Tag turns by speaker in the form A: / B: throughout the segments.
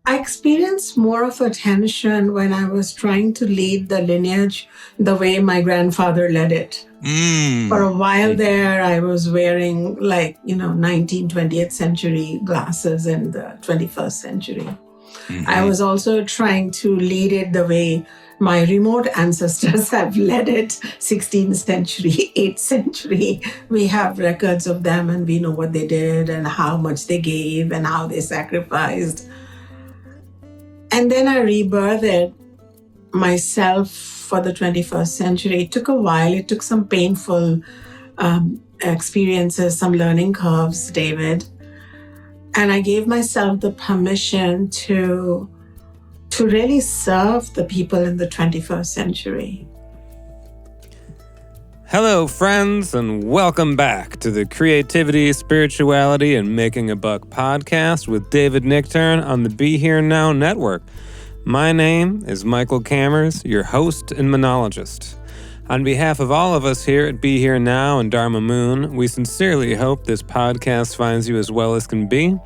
A: I experienced more of a tension when I was trying to lead the lineage the way my grandfather led it. For a while there, I was wearing 19th, 20th century glasses in the 21st century. I was also trying to lead it the way my remote ancestors have led it, 16th century, 8th century. We have records of them and we know what they did and how much they gave and how they sacrificed. And then I rebirthed myself for the 21st century. It took a while. It took some painful experiences, some learning curves, David. And I gave myself the permission to really serve the people in the 21st century.
B: Hello, friends, and welcome back to the Creativity, Spirituality, and Making a Buck podcast with David Nichtern on the Be Here Now network. My name is Michael Cammers, your host and monologist. On behalf of all of us here at Be Here Now and Dharma Moon, we sincerely hope this podcast finds you as well as can be,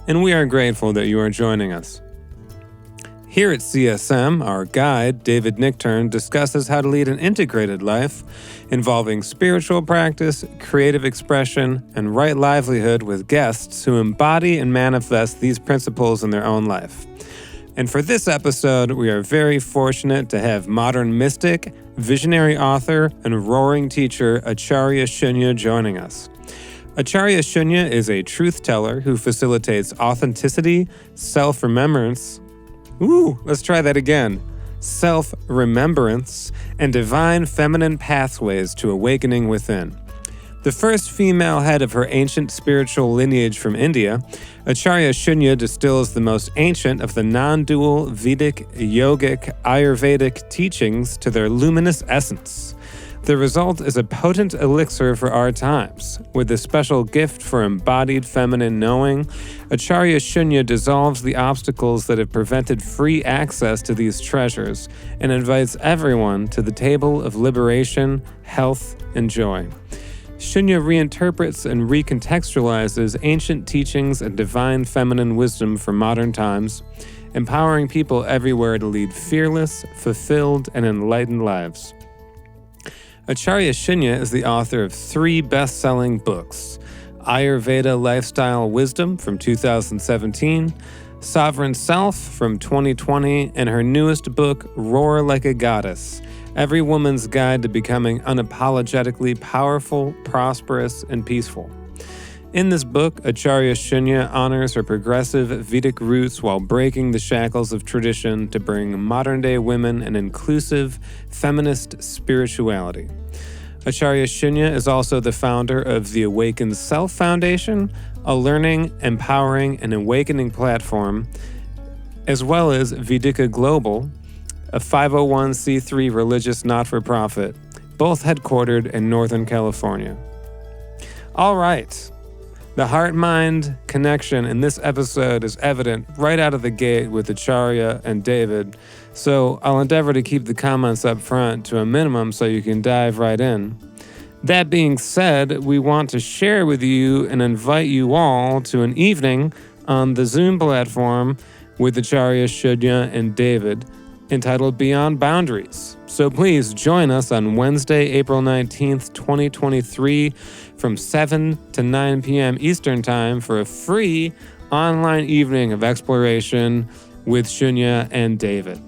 B: and we are grateful that you are joining us. Here at CSM, our guide, David Nichtern, discusses how to lead an integrated life involving spiritual practice, creative expression, and right livelihood with guests who embody and manifest these principles in their own life. And for this episode, we are very fortunate to have modern mystic, visionary author, and roaring teacher Acharya Shunya joining us. Acharya Shunya is a truth teller who facilitates authenticity, self-remembrance, self-remembrance, and divine feminine pathways to awakening within. The first female head of her ancient spiritual lineage from India, Acharya Shunya distills the most ancient of the non-dual Vedic, yogic, Ayurvedic teachings to their luminous essence. The result is a potent elixir for our times. With a special gift for embodied feminine knowing, Acharya Shunya dissolves the obstacles that have prevented free access to these treasures and invites everyone to the table of liberation, health, and joy. Shunya reinterprets and recontextualizes ancient teachings and divine feminine wisdom for modern times, empowering people everywhere to lead fearless, fulfilled, and enlightened lives. Acharya Shunya is the author of 3 best-selling books: Ayurveda Lifestyle Wisdom from 2017, Sovereign Self from 2020, and her newest book, Roar Like a Goddess, Every Woman's Guide to Becoming Unapologetically Powerful, Prosperous, and Peaceful. In this book, Acharya Shunya honors her progressive Vedic roots while breaking the shackles of tradition to bring modern-day women an inclusive, feminist spirituality. Acharya Shunya is also the founder of the Awakened Self Foundation, a learning, empowering, and awakening platform, as well as Vedika Global, a 501c3 religious not-for-profit, both headquartered in Northern California. All right. The heart-mind connection in this episode is evident right out of the gate with Acharya and David, so I'll endeavor to keep the comments up front to a minimum so you can dive right in. That being said, we want to share with you and invite you all to an evening on the Zoom platform with Acharya Shunya and David, entitled Beyond Boundaries. So please join us on Wednesday, April 19th, 2023, from 7 to 9 p.m. Eastern Time for a free online evening of exploration with Shunya and David.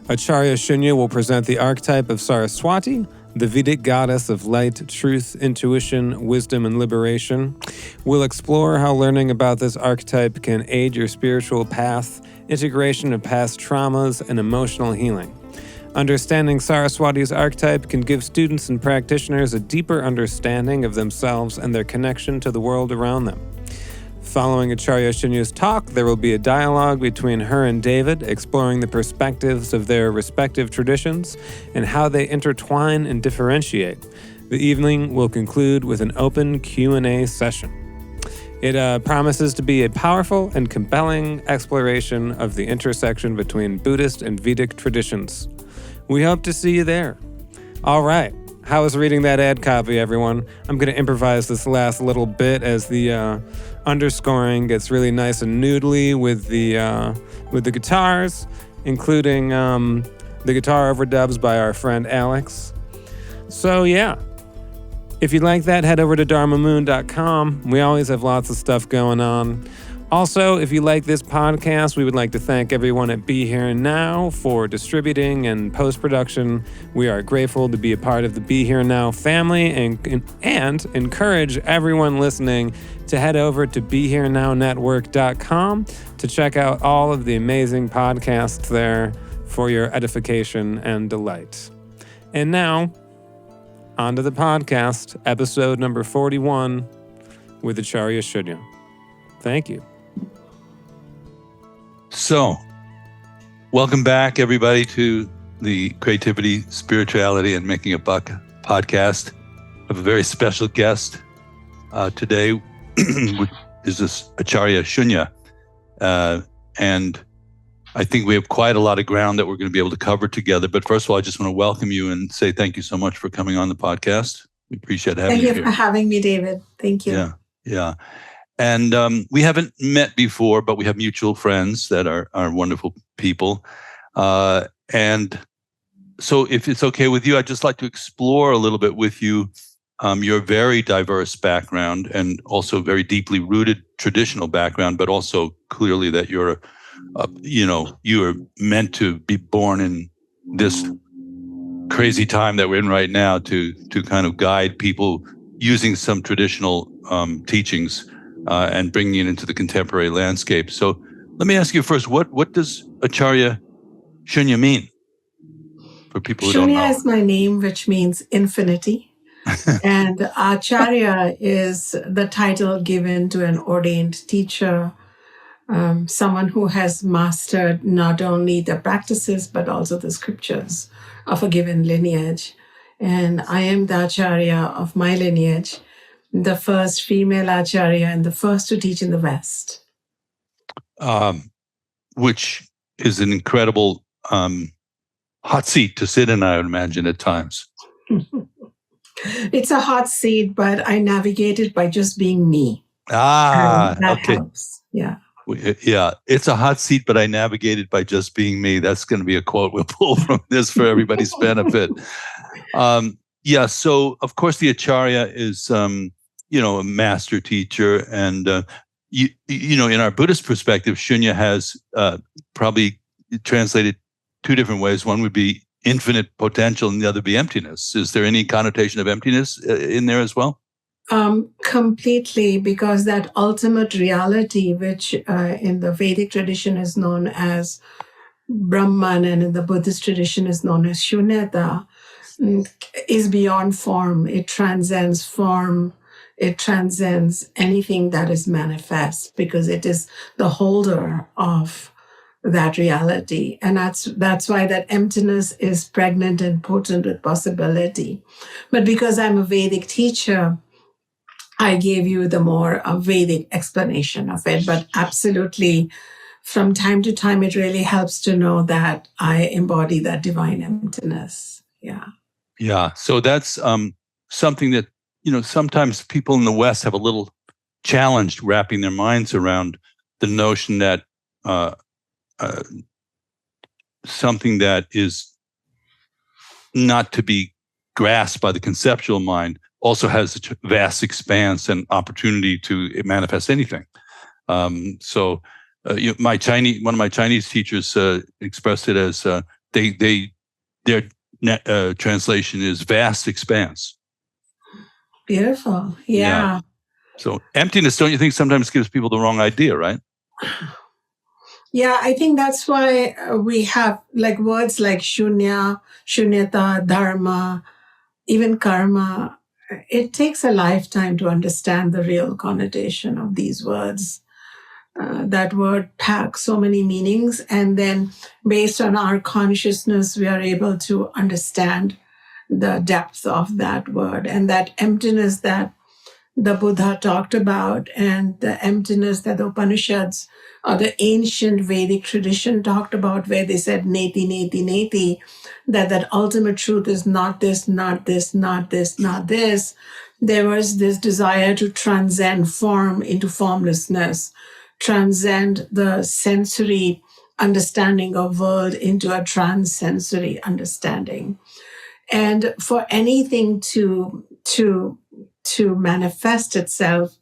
B: Acharya Shunya will present the archetype of Saraswati, the Vedic goddess of light, truth, intuition, wisdom, and liberation. We'll explore how learning about this archetype can aid your spiritual path, integration of past traumas, and emotional healing. Understanding Saraswati's archetype can give students and practitioners a deeper understanding of themselves and their connection to the world around them. Following Acharya Shunya's talk, there will be a dialogue between her and David, exploring the perspectives of their respective traditions and how they intertwine and differentiate. The evening will conclude with an open Q&A session. It promises to be a powerful and compelling exploration of the intersection between Buddhist and Vedic traditions. We hope to see you there. All right, How was reading that ad copy, everyone? I'm going to improvise this last little bit as the underscoring gets really nice and noodly with the guitars, including the guitar overdubs by our friend Alex. So yeah, if you like that, head over to dharmamoon.com. We always have lots of stuff going on. Also, if you like this podcast, we would like to thank everyone at Be Here Now for distributing and post-production. We are grateful to be a part of the Be Here Now family and encourage everyone listening to head over to BeHereNowNetwork.com to check out all of the amazing podcasts there for your edification and delight. And now, on to the podcast, episode number 41 with Acharya Shunya. Thank you.
C: So, welcome back, everybody, to the Creativity, Spirituality, and Making a Buck podcast. I have a very special guest today, which is this Acharya Shunya. And I think we have quite a lot of ground that we're going to be able to cover together. But first of all, I just want to welcome you and say thank you so much for coming on the podcast. We appreciate having you here.
A: Thank you for having me, David. Thank you.
C: Yeah. And we haven't met before, but we have mutual friends that are wonderful people. And so if it's okay with you, I'd just like to explore a little bit with you your very diverse background and also very deeply rooted traditional background, but also clearly that you're, you are meant to be born in this crazy time that we're in right now to kind of guide people using some traditional teachings and bringing it into the contemporary landscape. So let me ask you first, what does Acharya Shunya mean for people who don't know?
A: Shunya is my name, which means infinity. And Acharya is the title given to an ordained teacher, someone who has mastered not only the practices, but also the scriptures of a given lineage. And I am the Acharya of my lineage, the first female Acharya and the first to teach in the West.
C: Which is an incredible hot seat to sit in, I would imagine, at times.
A: It's a hot seat, but I navigate it by just being me. That
C: okay.
A: helps. Yeah.
C: Yeah, it's a hot seat, but I navigate it by just being me. That's going to be a quote we'll pull from this for everybody's benefit. So of course the Acharya is, a master teacher. And, in our Buddhist perspective, Shunya has probably translated two different ways. One would be infinite potential and the other be emptiness. Is there any connotation of emptiness in there as well?
A: Completely, because that ultimate reality, which in the Vedic tradition is known as Brahman and in the Buddhist tradition is known as Shunyata, is beyond form. It transcends form. It transcends anything that is manifest because it is the holder of that reality. And that's why that emptiness is pregnant and potent with possibility. But because I'm a Vedic teacher, I gave you the more Vedic explanation of it. But absolutely, from time to time, it really helps to know that I embody that divine emptiness. Yeah.
C: Yeah. So that's something that, sometimes people in the West have a little challenged wrapping their minds around the notion that something that is not to be grasped by the conceptual mind also has a vast expanse and opportunity to manifest anything. One of my Chinese teachers expressed it as their translation is vast expanse.
A: Beautiful. Yeah.
C: So emptiness, don't you think sometimes gives people the wrong idea, right?
A: Yeah, I think that's why we have words like shunya, shunyata, dharma, even karma. It takes a lifetime to understand the real connotation of these words. That word packs so many meanings. And then based on our consciousness, we are able to understand the depth of that word and that emptiness that the Buddha talked about, and the emptiness that the Upanishads or the ancient Vedic tradition talked about, where they said neti, neti, neti, that ultimate truth is not this, not this, not this, not this. There was this desire to transcend form into formlessness, transcend the sensory understanding of world into a trans-sensory understanding. And for anything to manifest itself,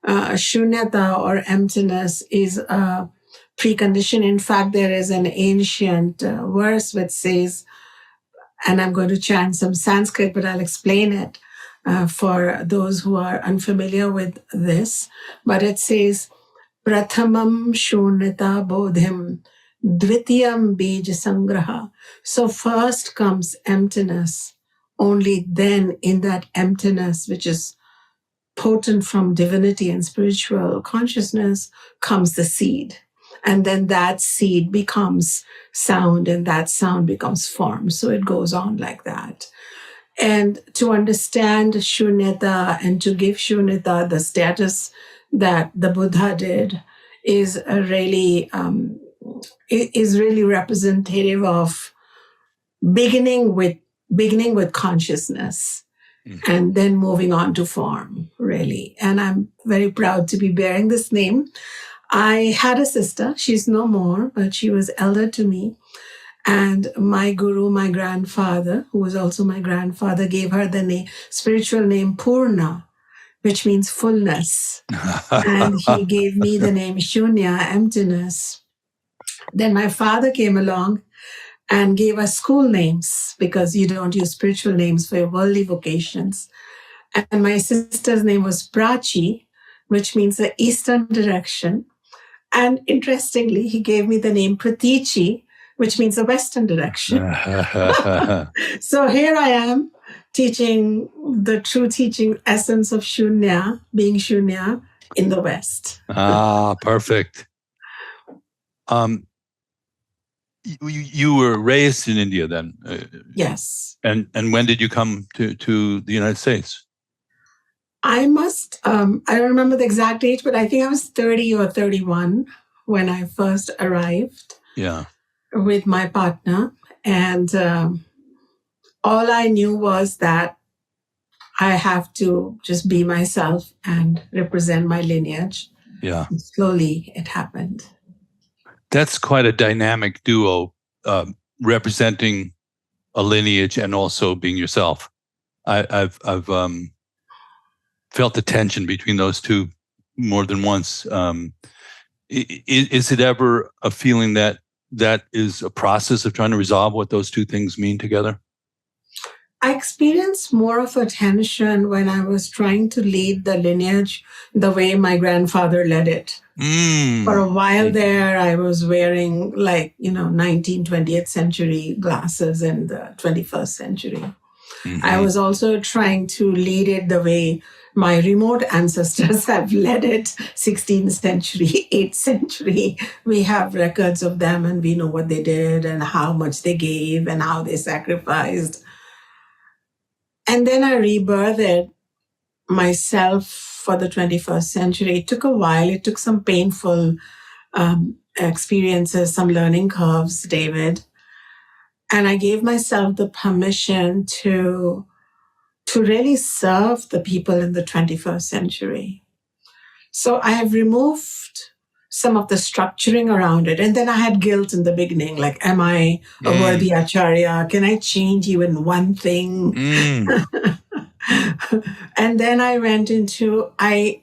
A: shunyata or emptiness is a precondition. In fact, there is an ancient verse which says, and I'm going to chant some Sanskrit, but I'll explain it for those who are unfamiliar with this. But it says, Prathamam shunyata bodhim, dvitiyam bija sangraha. So first comes emptiness. Only then in that emptiness, which is potent from divinity and spiritual consciousness, comes the seed. And then that seed becomes sound, and that sound becomes form. So it goes on like that. And to understand shunyata and to give shunyata the status that the Buddha did is really representative of beginning with consciousness and then moving on to form, really. And I'm very proud to be bearing this name. I had a sister, she's no more, but she was elder to me. And my guru, my grandfather, who was also my grandfather, gave her the spiritual name Purna, which means fullness. And he gave me the name Shunya, emptiness. Then my father came along and gave us school names, because you don't use spiritual names for your worldly vocations. And my sister's name was Prachi, which means the eastern direction. And interestingly, he gave me the name Pratichi, which means the western direction. So here I am teaching the true teaching essence of Shunya, being Shunya in the West.
C: Perfect. You were raised in India then?
A: Yes.
C: And when did you come to the United States?
A: I don't remember the exact age, but I think I was 30 or 31 when I first arrived.
C: Yeah.
A: With my partner. And all I knew was that I have to just be myself and represent my lineage.
C: Yeah.
A: And slowly it happened.
C: That's quite a dynamic duo, representing a lineage and also being yourself. I've felt the tension between those two more than once. Is it ever a feeling that is a process of trying to resolve what those two things mean together?
A: I experienced more of a tension when I was trying to lead the lineage the way my grandfather led it. For a while there, I was wearing 19th, 20th century glasses in the 21st century. Mm-hmm. I was also trying to lead it the way my remote ancestors have led it, 16th century, 8th century. We have records of them and we know what they did and how much they gave and how they sacrificed. And then I rebirthed myself for the 21st century. It took a while. It took some painful experiences, some learning curves, David. And I gave myself the permission to really serve the people in the 21st century. So I have removed some of the structuring around it. And then I had guilt in the beginning, like, am I a worthy Acharya? Can I change even one thing? And then I went into,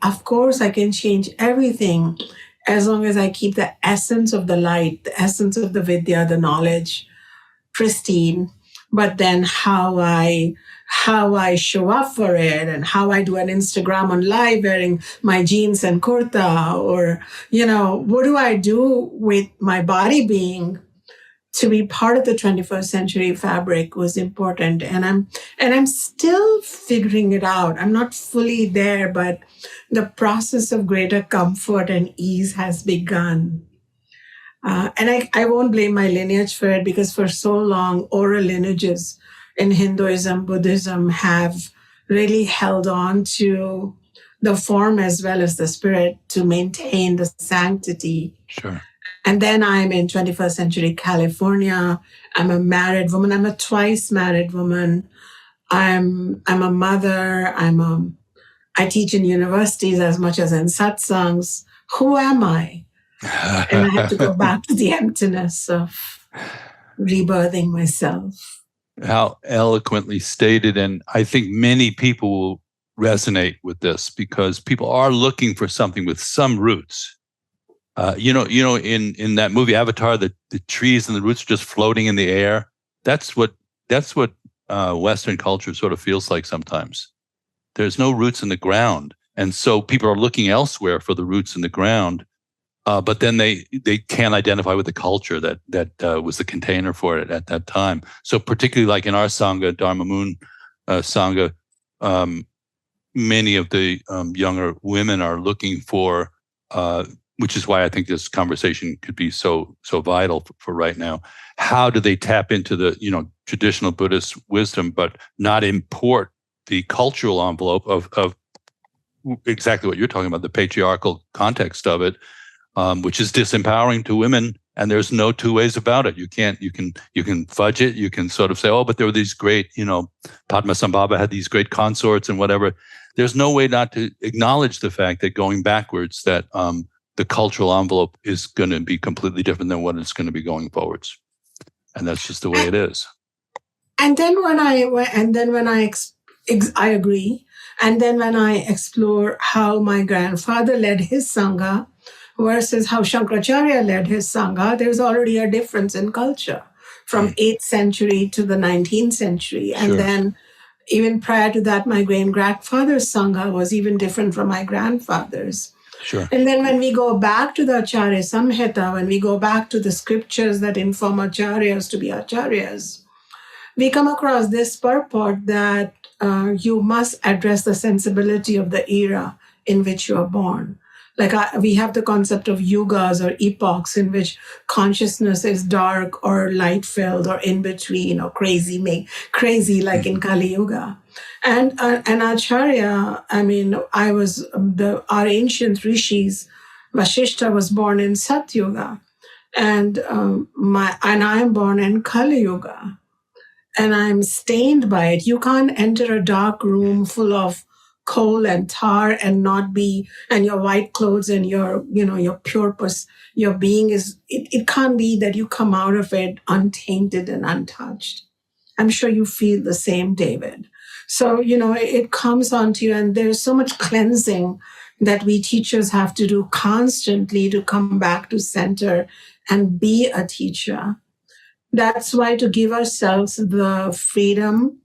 A: of course, I can change everything as long as I keep the essence of the light, the essence of the Vidya, the knowledge, pristine. But then how I show up for it and how I do an Instagram on live wearing my jeans and kurta, or, what do I do with my body being to be part of the 21st century fabric was important. And I'm still figuring it out. I'm not fully there, but the process of greater comfort and ease has begun. And I won't blame my lineage for it, because for so long, oral lineages in Hinduism, Buddhism have really held on to the form as well as the spirit to maintain the sanctity.
C: Sure.
A: And then I'm in 21st century California. I'm a married woman. I'm a twice married woman. I'm a mother. I teach in universities as much as in satsangs. Who am I? And I have to go back to the emptiness of rebirthing myself.
C: How eloquently stated. And I think many people will resonate with this because people are looking for something with some roots. In that movie Avatar, the trees and the roots are just floating in the air. That's what Western culture sort of feels like sometimes. There's no roots in the ground. And so people are looking elsewhere for the roots in the ground. But then they can't identify with the culture that was the container for it at that time. So particularly like in our Sangha, Dharma Moon Sangha, many of the younger women are looking for, which is why I think this conversation could be so vital for right now. How do they tap into the traditional Buddhist wisdom, but not import the cultural envelope of exactly what you're talking about, the patriarchal context of it, which is disempowering to women, and there's no two ways about it. You can fudge it. You can sort of say, oh, but there were these great, Padmasambhava had these great consorts and whatever. There's no way not to acknowledge the fact that going backwards, that the cultural envelope is going to be completely different than what it's going to be going forwards, and that's just the way it is.
A: And then when I agree, and then when I explore how my grandfather led his sangha versus how Shankaracharya led his sangha, there's already a difference in culture from 8th century to the 19th century.
C: Sure.
A: And then even prior to that, my great-grandfather's sangha was even different from my grandfather's.
C: Sure.
A: And then when we go back to the Acharya Samhita, when we go back to the scriptures that inform acharyas to be acharyas, we come across this purport that you must address the sensibility of the era in which you are born. Like we have the concept of yugas or epochs in which consciousness is dark or light-filled or in between or crazy like in Kali Yuga. And an Acharya, our ancient rishis, Vasishta was born in Satyuga, and I am born in Kali Yuga. And I'm stained by it. You can't enter a dark room full of coal and tar and not be, and your white clothes and your pure, your being is, it can't be that you come out of it untainted and untouched. I'm sure you feel the same, David. So, it comes onto you, and there's so much cleansing that we teachers have to do constantly to come back to center and be a teacher. That's why to give ourselves the freedom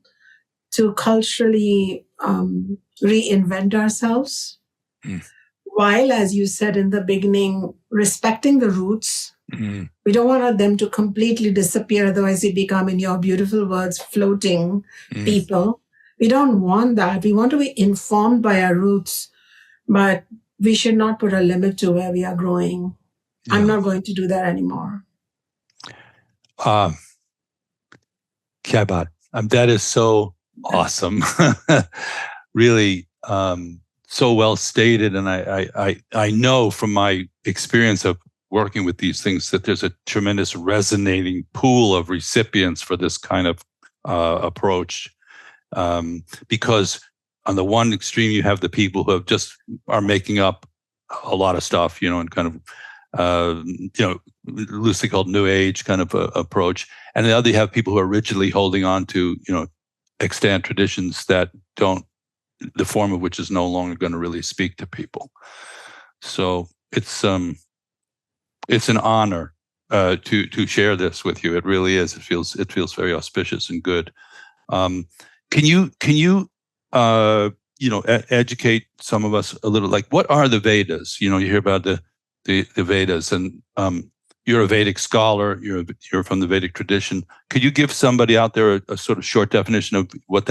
A: to culturally reinvent ourselves, while, as you said in the beginning, respecting the roots. We don't want them to completely disappear, otherwise we become, in your beautiful words, floating people. We don't want that. We want to be informed by our roots, but we should not put a limit to where we are growing. Yeah. I'm not going to do that anymore.
C: Khyaibat, that is so awesome. Really, so well stated. And I know from my experience of working with these things that there's a tremendous resonating pool of recipients for this kind of approach. Because on the one extreme, you have the people who are making up a lot of stuff, and kind of, loosely called New Age kind of approach. And on the other, you have people who are rigidly holding on to, extant traditions that the form of which is no longer going to really speak to people. So it's an honor to share this with you. It really is. It feels very auspicious and good. Can you educate some of us a little? Like, what are the Vedas? You hear about the Vedas, and you're a Vedic scholar. You're from the Vedic tradition. Could you give somebody out there a sort of short definition of what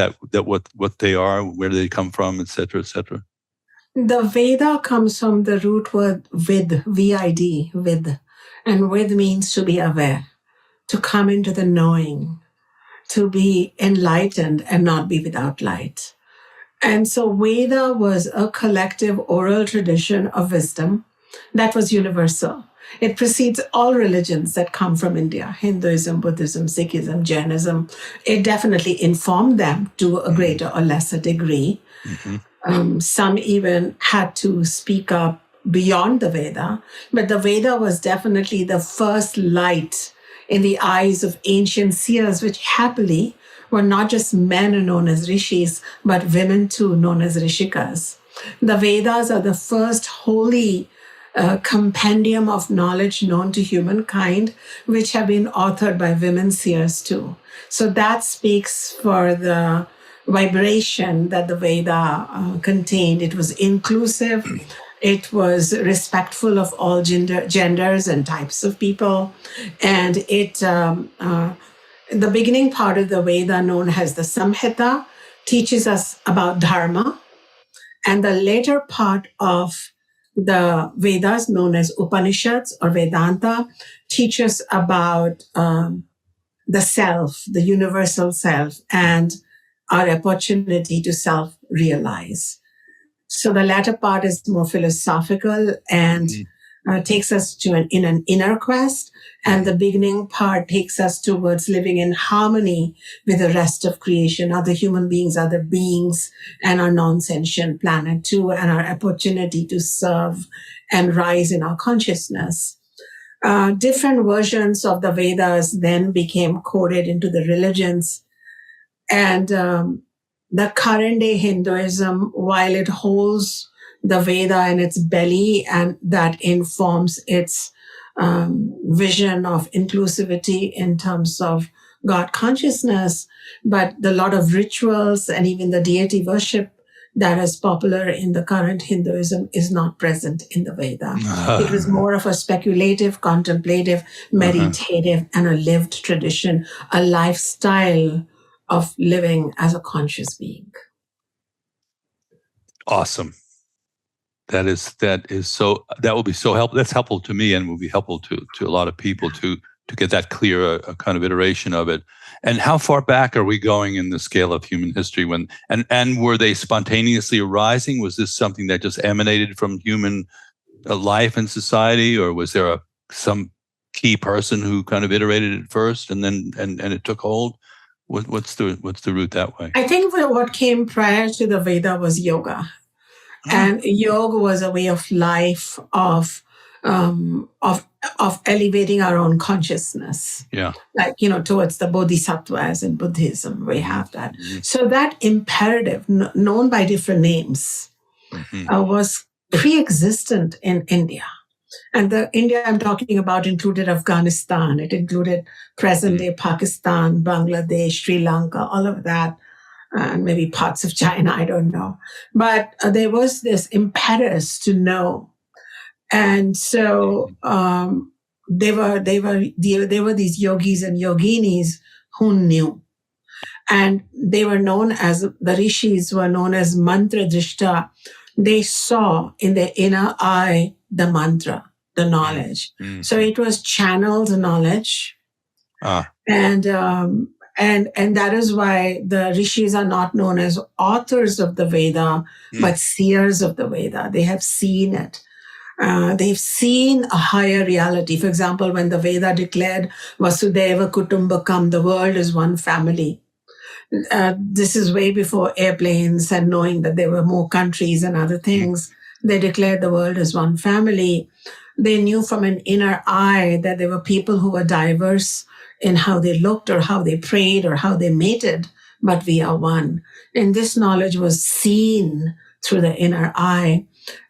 C: they are, where they come from, et cetera, et cetera?
A: The Veda comes from the root word vid, V-I-D, vid. And vid means to be aware, to come into the knowing, to be enlightened and not be without light. And so Veda was a collective oral tradition of wisdom that was universal. It precedes all religions that come from India, Hinduism, Buddhism, Sikhism, Jainism. It definitely informed them to a greater or lesser degree. Some even had to speak up beyond the Veda, but the Veda was definitely the first light in the eyes of ancient seers, which happily were not just men known as rishis, but women too, known as rishikas. The Vedas are the first holy compendium of knowledge known to humankind, which have been authored by women seers too. So that speaks for the vibration that the Veda contained. It was inclusive. It was respectful of all genders and types of people. And the beginning part of the Veda, known as the Samhita, teaches us about Dharma. And the later part of the Vedas, known as Upanishads or Vedanta, teaches about the self, the universal self, and our opportunity to self-realize. So the latter part is more philosophical and takes us to an inner quest. And the beginning part takes us towards living in harmony with the rest of creation, other human beings, other beings, and our non-sentient planet too, and our opportunity to serve and rise in our consciousness. Different versions of the Vedas then became coded into the religions. And the current day Hinduism, while it holds the Veda in its belly and that informs its vision of inclusivity in terms of God consciousness, but the lot of rituals and even the deity worship that is popular in the current Hinduism is not present in the Veda. It was more of a speculative, contemplative, meditative, and a lived tradition, a lifestyle of living as a conscious being.
C: Awesome. That will be so helpful. That's helpful to me and will be helpful to a lot of people to get that clear, a kind of iteration of it. And how far back are we going in the scale of human history and were they spontaneously arising? Was this something that just emanated from human life and society, or was there some key person who kind of iterated it first and then and it took hold? What's the route that way?
A: I think what came prior to the Veda was yoga. And yoga was a way of life of elevating our own consciousness.
C: Yeah.
A: Like, towards the bodhisattvas in Buddhism, we have that. So that imperative, known by different names, was pre-existent in India. And the India I'm talking about included Afghanistan. It included present-day Pakistan, Bangladesh, Sri Lanka, all of that. And maybe parts of China, I don't know. But there was this impetus to know. And so there were these yogis and yoginis who knew. And they were known as, the rishis were known as mantra drishta. They saw in their inner eye the mantra, the knowledge. So it was channeled knowledge. And that is why the rishis are not known as authors of the Veda, but seers of the Veda. They have seen it. They've seen a higher reality. For example, when the Veda declared Vasudeva Kutumbakam, the world is one family. This is way before airplanes and knowing that there were more countries and other things. They declared the world as one family. They knew from an inner eye that there were people who were diverse in how they looked or how they prayed or how they mated, but we are one. And this knowledge was seen through the inner eye.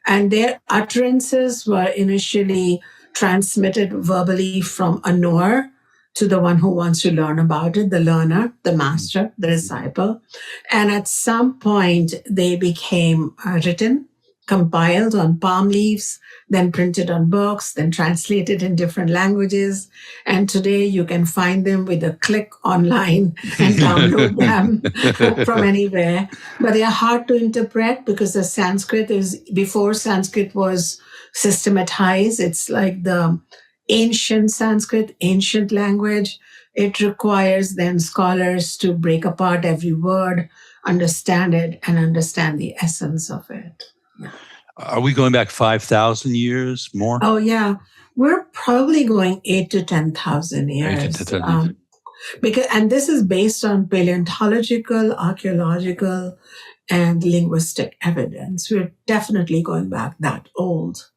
A: And their utterances were initially transmitted verbally from a knower to the one who wants to learn about it, the learner, the master, the disciple. And at some point, they became written, compiled on palm leaves, then printed on books, then translated in different languages. And today you can find them with a click online and download them from anywhere. But they are hard to interpret because the Sanskrit before Sanskrit was systematized. It's like the ancient Sanskrit, ancient language. It requires then scholars to break apart every word, understand it and understand the essence of it. Yeah.
C: Are we going back 5,000 years more?
A: Oh, yeah. We're probably going 8 to 10,000 years.
C: 8 to 10,000 years.
A: And this is based on paleontological, archaeological, and linguistic evidence. We're definitely going back that old.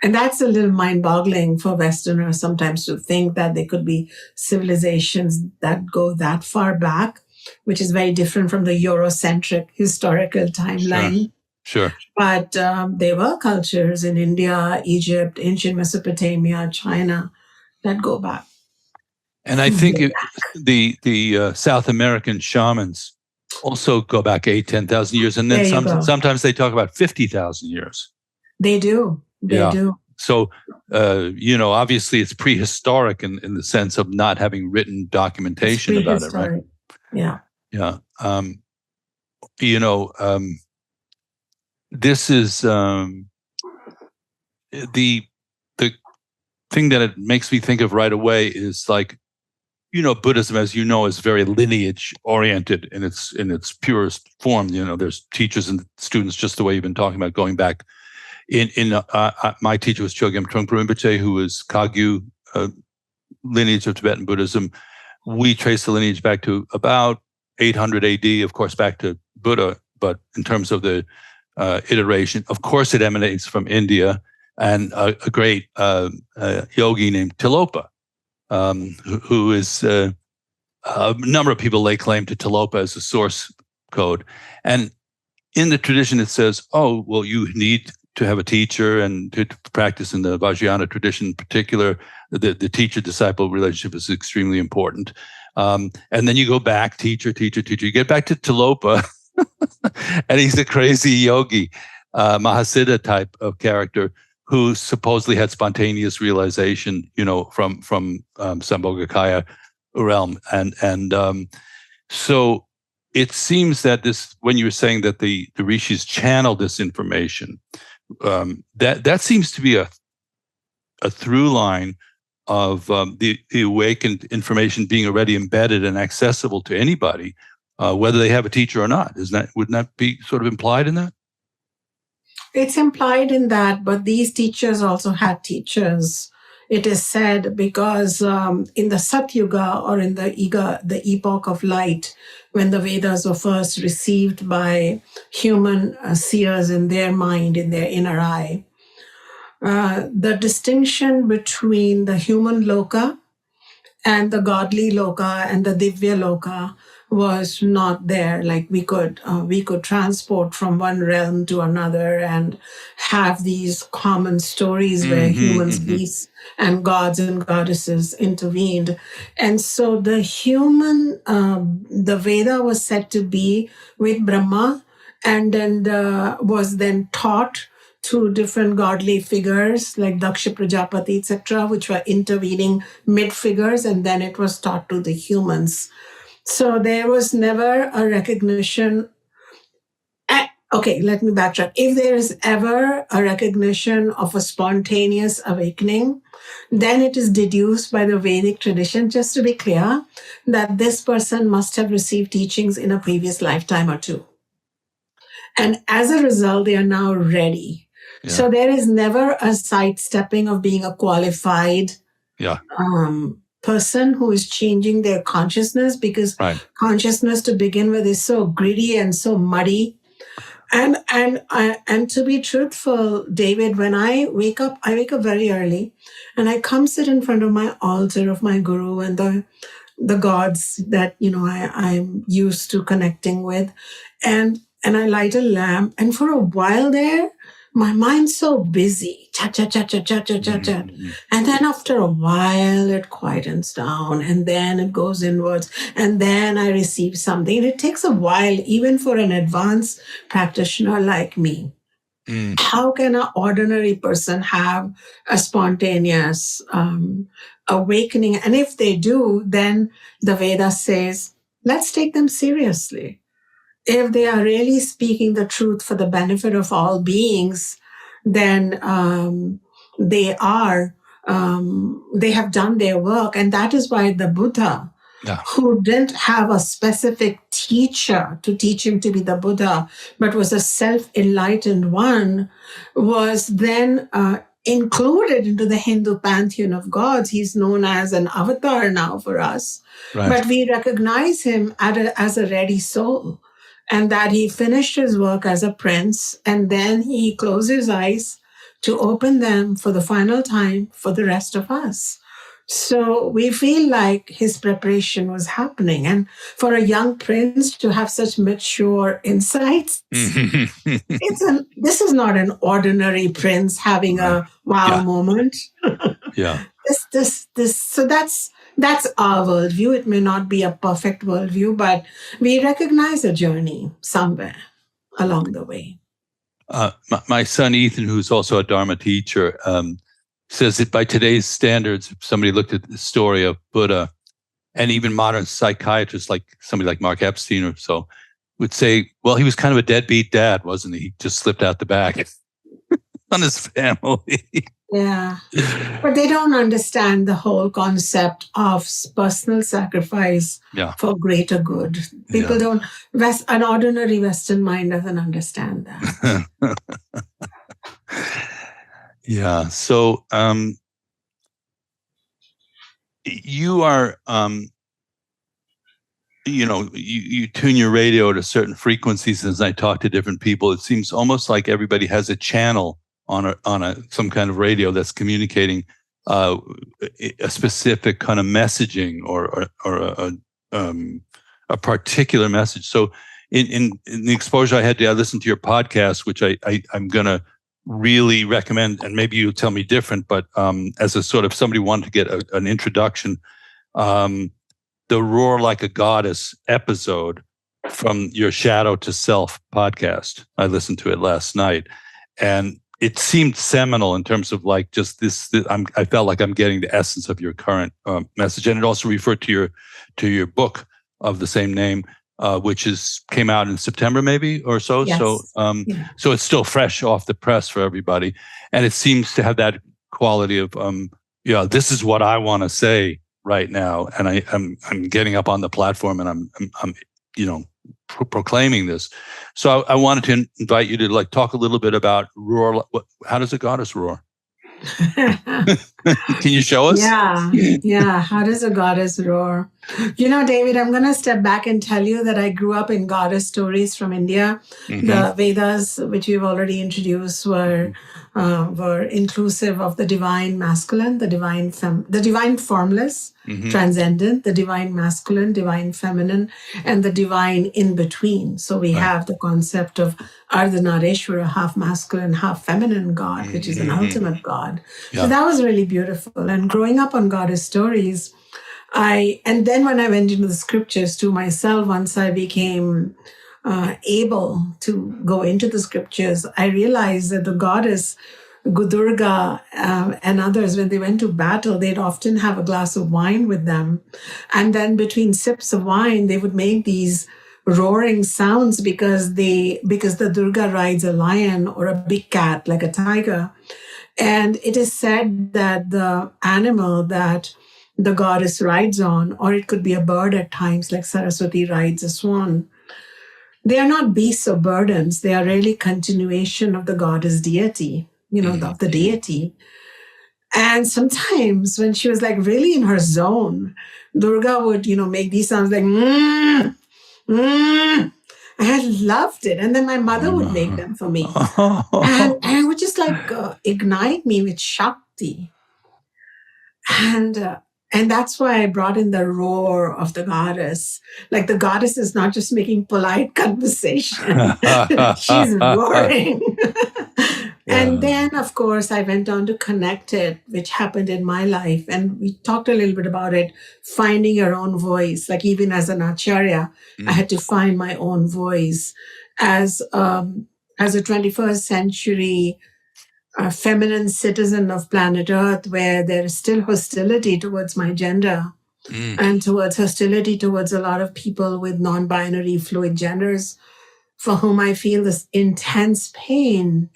A: And that's a little mind-boggling for Westerners sometimes to think that there could be civilizations that go that far back, which is very different from the Eurocentric historical timeline.
C: Sure.
A: But there were cultures in India, Egypt, ancient Mesopotamia, China that go back.
C: And I think the South American shamans also go back 10,000 years. And then sometimes they talk about 50,000 years.
A: They do. They do.
C: So, obviously it's prehistoric in the sense of not having written documentation about it, right?
A: Yeah.
C: Yeah. This is the thing that it makes me think of right away is like, Buddhism, as you know, is very lineage oriented in its purest form. There's teachers and students, just the way you've been talking about, going back. My teacher was Chogyam Trungpa Rinpoche, who is Kagyu lineage of Tibetan Buddhism. We trace the lineage back to about 800 AD, of course, back to Buddha. But in terms of the iteration, of course, it emanates from India and a great yogi named Tilopa. Who is a number of people lay claim to Tilopa as a source code. And in the tradition, it says, oh, well, you need to have a teacher, and to practice in the Vajrayana tradition in particular, the teacher-disciple relationship is extremely important. And then you go back, teacher, you get back to Tilopa, and he's a crazy yogi, Mahasiddha type of character, who supposedly had spontaneous realization, from Sambhogakaya realm. And so it seems that when you were saying that the rishis channeled this information, that seems to be a through line of the awakened information being already embedded and accessible to anybody, whether they have a teacher or not. Wouldn't that be sort of implied in that?
A: It's implied in that, but these teachers also had teachers. It is said because in the Satyuga, or in the epoch of light, when the Vedas were first received by human seers in their mind, in their inner eye, the distinction between the human loka and the godly loka and the divya loka was not there. Like we could transport from one realm to another and have these common stories where humans, beasts, and gods and goddesses intervened. And so the Veda was said to be with Brahma, and then was then taught to different godly figures like Daksha Prajapati, etc., which were intervening mid-figures, and then it was taught to the humans. So there was never a recognition. Okay, let me backtrack. If there is ever a recognition of a spontaneous awakening, then it is deduced by the Vedic tradition, just to be clear, that this person must have received teachings in a previous lifetime or two. And as a result, they are now ready. Yeah. So there is never a sidestepping of being a qualified person who is changing their consciousness, because consciousness to begin with is so gritty and so muddy. And to be truthful, David, when I wake up very early, and I come sit in front of my altar of my guru and the gods that I'm used to connecting with, and I light a lamp, and for a while there, my mind's so busy, chat. And then after a while, it quietens down, and then it goes inwards, and then I receive something. And it takes a while, even for an advanced practitioner like me. How can an ordinary person have a spontaneous awakening? And if they do, then the Veda says, let's take them seriously. If they are really speaking the truth for the benefit of all beings, then they have done their work. And that is why the Buddha who didn't have a specific teacher to teach him to be the Buddha, but was a self-enlightened one, was then included into the Hindu pantheon of gods. He's known as an avatar now for us.
C: Right.
A: But we recognize him as a ready soul, and that he finished his work as a prince, and then he closed his eyes to open them for the final time for the rest of us. So we feel like his preparation was happening. And for a young prince to have such mature insights, this is not an ordinary prince having a wow moment. So that's our worldview. It may not be a perfect worldview, but we recognize a journey somewhere along the way.
C: My son Ethan, who's also a Dharma teacher, says that by today's standards, if somebody looked at the story of Buddha, and even modern psychiatrists like somebody like Mark Epstein or so, would say, well, he was kind of a deadbeat dad, wasn't he? He just slipped out the back on his family.
A: Yeah. But they don't understand the whole concept of personal sacrifice for greater good. People don't, an ordinary Western mind doesn't understand that.
C: Yeah. So you are, you tune your radio to certain frequencies. As I talk to different people, it seems almost like everybody has a channel on some kind of radio that's communicating a specific kind of messaging or a particular message. So in the exposure I had, I listened to your podcast, which I'm going to really recommend, and maybe you'll tell me different, but as a sort of somebody wanted to get an introduction, the Roar Like a Goddess episode from your Shadow to Self podcast. I listened to it last night, and it seemed seminal in terms of like just this. I felt like I'm getting the essence of your current message, and it also referred to your book of the same name, which came out in September maybe or so.
A: Yes.
C: So it's still fresh off the press for everybody, and it seems to have that quality of this is what I want to say right now, and I'm getting up on the platform and I'm proclaiming this. So I wanted to invite you to like talk a little bit about roar. How does a goddess roar? Can you show us?
A: Yeah. How does a goddess roar? David, I'm going to step back and tell you that I grew up in goddess stories from India. Mm-hmm. The Vedas, which we've already introduced, were inclusive of the divine masculine, the divine formless, mm-hmm. transcendent, the divine masculine, divine feminine, and the divine in between. So we have the concept of Ardhanarishwara, half masculine, half feminine God, mm-hmm. which is an ultimate God. Yeah. So that was really beautiful. And growing up on goddess stories, and then when I went into the scriptures to myself, once I became able to go into the scriptures, I realized that the goddess Durga and others, when they went to battle, they'd often have a glass of wine with them. And then between sips of wine, they would make these roaring sounds because the Durga rides a lion or a big cat like a tiger. And it is said that the animal that the goddess rides on, or it could be a bird at times, like Saraswati rides a swan, they are not beasts or burdens. They are really continuation of the goddess deity, of the deity. And sometimes when she was like really in her zone, Durga would, make these sounds like, I loved it. And then my mother would make them for me. And it would just like ignite me with Shakti. And that's why I brought in the roar of the goddess. Like the goddess is not just making polite conversation. She's roaring. And then, of course, I went on to connect it, which happened in my life. And we talked a little bit about it, finding your own voice. Like even as an Acharya, I had to find my own voice as a 21st century feminine citizen of planet Earth, where there is still hostility towards my gender and towards hostility towards a lot of people with non-binary fluid genders for whom I feel this intense pain.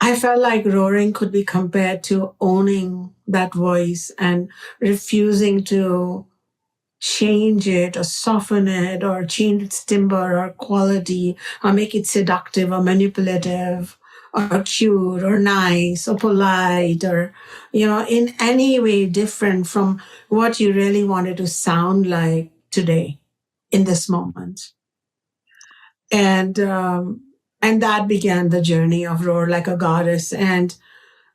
A: I felt like roaring could be compared to owning that voice and refusing to change it or soften it or change its timbre or quality or make it seductive or manipulative or cute or nice or polite or, in any way different from what you really wanted to sound like today in this moment. And that began the journey of Roar Like a Goddess. And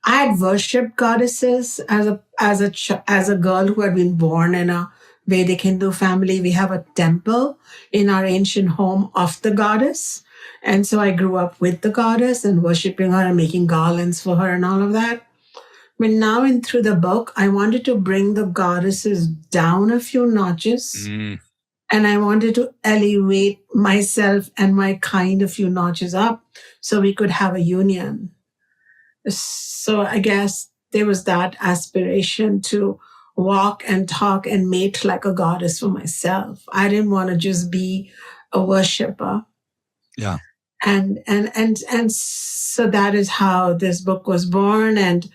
A: I had worshipped goddesses as a girl who had been born in a Vedic Hindu family. We have a temple in our ancient home of the goddess. And so I grew up with the goddess and worshiping her and making garlands for her and all of that. But now through the book, I wanted to bring the goddesses down a few notches. And I wanted to elevate myself and my kind a few notches up so we could have a union. So I guess there was that aspiration to walk and talk and mate like a goddess for myself. I didn't want to just be a worshiper.
C: Yeah.
A: And so that is how this book was born. And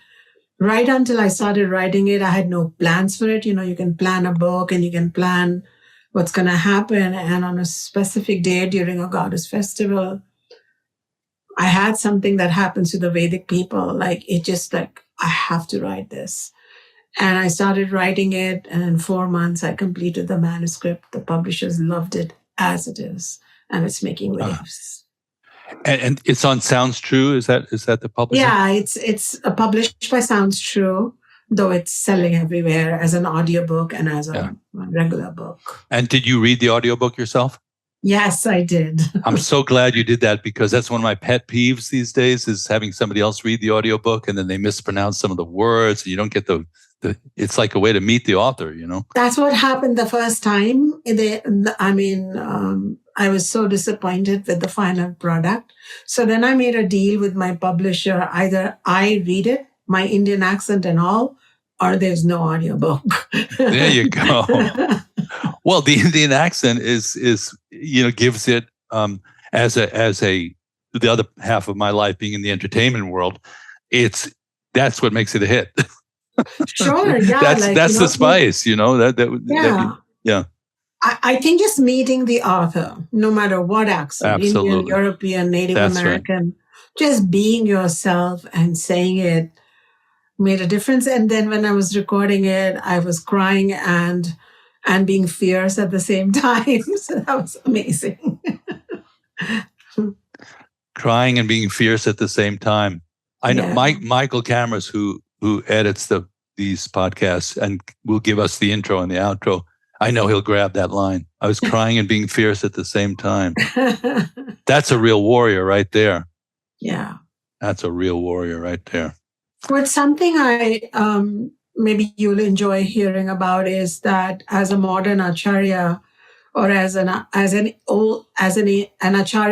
A: right until I started writing it, I had no plans for it. You can plan a book and you can plan what's going to happen. And on a specific day during a goddess festival, I had something that happens to the Vedic people. I have to write this. And I started writing it. And in 4 months, I completed the manuscript. The publishers loved it as it is. And it's making waves.
C: And it's on Sounds True. Is that the publisher?
A: Yeah, it's published by Sounds True, though it's selling everywhere as an audiobook and as a regular book.
C: And did you read the audiobook yourself?
A: Yes, I did.
C: I'm so glad you did that, because that's one of my pet peeves these days, is having somebody else read the audiobook and then they mispronounce some of the words and you don't get the it's like a way to meet the author,
A: That's what happened the first time. I was so disappointed with the final product. So then I made a deal with my publisher. Either I read it, my Indian accent and all, or there's no audiobook.
C: There you go. Well, the Indian accent is gives it as the other half of my life being in the entertainment world, that's what makes it a hit.
A: Sure, yeah.
C: That's the spice,
A: I think just meeting the author, no matter what accent,
C: Absolutely.
A: Indian, European, Native American, just being yourself and saying it made a difference. And then when I was recording it, I was crying and being fierce at the same time. So that was amazing.
C: Crying and being fierce at the same time. I know Michael Cameras, who edits these podcasts and will give us the intro and the outro. I know he'll grab that line. I was crying and being fierce at the same time. That's a real warrior right there.
A: Yeah.
C: That's a real warrior right there.
A: But something I maybe you'll enjoy hearing about is that as a modern acharya, or as an acharya